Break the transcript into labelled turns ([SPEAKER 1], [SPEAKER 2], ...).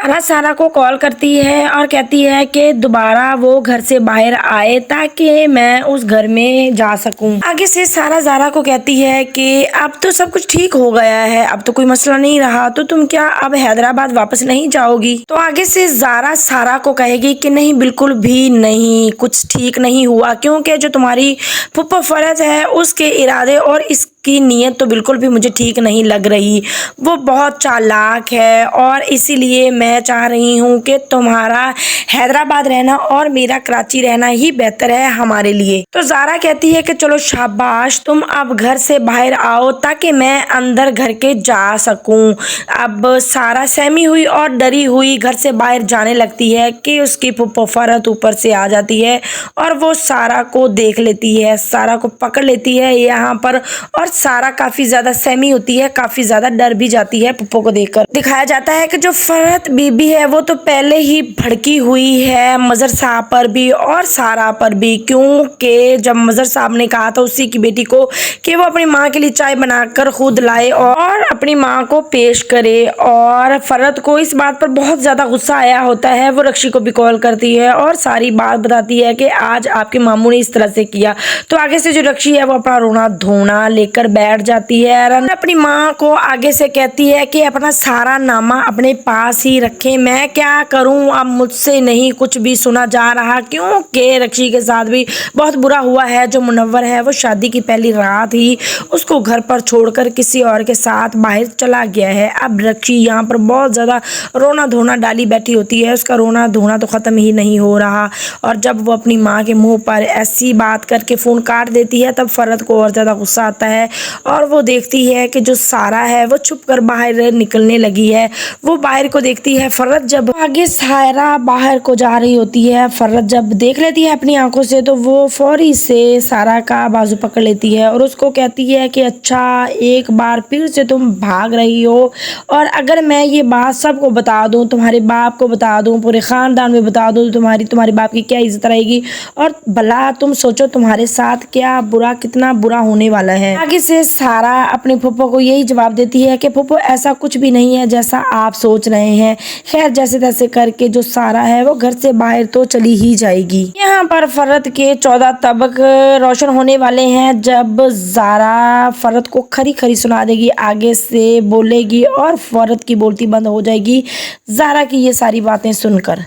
[SPEAKER 1] सारा सारा को कॉल करती है और कहती है कि दोबारा वो घर से बाहर आए ताकि मैं उस घर में जा सकूं। आगे से सारा ज़ारा को कहती है कि अब तो सब कुछ ठीक हो गया है, अब तो कोई मसला नहीं रहा, तो तुम क्या अब हैदराबाद वापस नहीं जाओगी? तो आगे से ज़ारा सारा को कहेगी कि नहीं, बिल्कुल भी नहीं, कुछ ठीक नहीं हुआ, क्योंकि जो तुम्हारी फुप्पो फरज है उसके इरादे और इसकी नीयत तो बिल्कुल भी मुझे ठीक नहीं लग रही। वो बहुत चालाक है और इसीलिए मैं चाह रही हूँ कि तुम्हारा हैदराबाद रहना और मेरा कराची रहना ही बेहतर है हमारे लिए। तो ज़ारा कहती है कि चलो शाबाश, तुम अब घर से बाहर आओ ताकि मैं अंदर घर के जा सकूं। अब सारा सहमी हुई और डरी हुई घर से बाहर जाने लगती है कि उसकी फुप्पो फरत ऊपर से आ जाती है और वो सारा को देख लेती है, सारा को पकड़ लेती है यहाँ पर। और सारा काफ़ी ज़्यादा सहमी होती है, काफ़ी ज़्यादा डर भी जाती है फुप्पो को देखकर। दिखाया जाता है कि जो फरहत बीबी है वो तो पहले ही भड़की हुई है मज़र साहब पर भी और सारा पर भी, क्योंकि जब मज़र साहब ने कहा था उसी की बेटी को कि वो अपनी माँ के लिए चाय बनाकर खुद लाए और अपनी माँ को पेश करे, और फरहत को इस बात पर बहुत ज़्यादा गुस्सा आया होता है। वो रक्षी को भी कॉल करती है और सारी बात बताती है कि आज आपके मामू ने इस तरह से किया। तो आगे से जो रक्षी है वो अपना रोना धोना लेकर बैठ जाती है और अपनी माँ को आगे से कहती है कि अपना सारा नामा अपने पास ही रखें, मैं क्या करूं, अब मुझसे नहीं कुछ भी सुना जा रहा, क्योंकि रक्षी के साथ भी बहुत बुरा हुआ है। जो मुनव्वर है वो शादी की पहली रात ही उसको घर पर छोड़कर किसी और के साथ बाहर चला गया है। अब रक्षी यहाँ पर बहुत ज़्यादा रोना धोना डाली बैठी होती है, उसका रोना धोना तो ख़त्म ही नहीं हो रहा। और जब वो अपनी माँ के मुँह पर ऐसी बात करके फ़ोन काट देती है तब फरहत को और ज़्यादा गुस्सा आता है और वो देखती है कि जो सारा है वो छुप कर बाहर निकलने लगी है। वो बाहर को देखती है, फरहत जब आगे सारा बाहर को जा रही होती है, फरहत जब देख लेती है अपनी आंखों से तो वो फौरी से सारा का बाजू पकड़ लेती है और उसको कहती है कि अच्छा, एक बार फिर से तुम भाग रही हो, और अगर मैं ये बात सबको बता दूं, तुम्हारे बाप को बता दूं, पूरे ख़ानदान में बता दूं, तो तुम्हारे बाप की क्या इज्जत रहेगी, और भला तुम सोचो तुम्हारे साथ क्या बुरा, कितना बुरा होने वाला है। आगे से सारा अपने फुप्पो को यही जवाब देती है कि फुप्पो ऐसा कुछ भी नहीं है जैसा आप सोच रहे हैं। खैर जैसे तैसे करके जो सारा है वो घर से बाहर तो चली ही जाएगी। यहाँ पर फरहत के 14 तबक रोशन होने वाले हैं जब ज़ारा फरहत को खरी खरी सुना देगी, आगे से बोलेगी और फरहत की बोलती बंद हो जाएगी ज़ारा की ये सारी बातें सुनकर।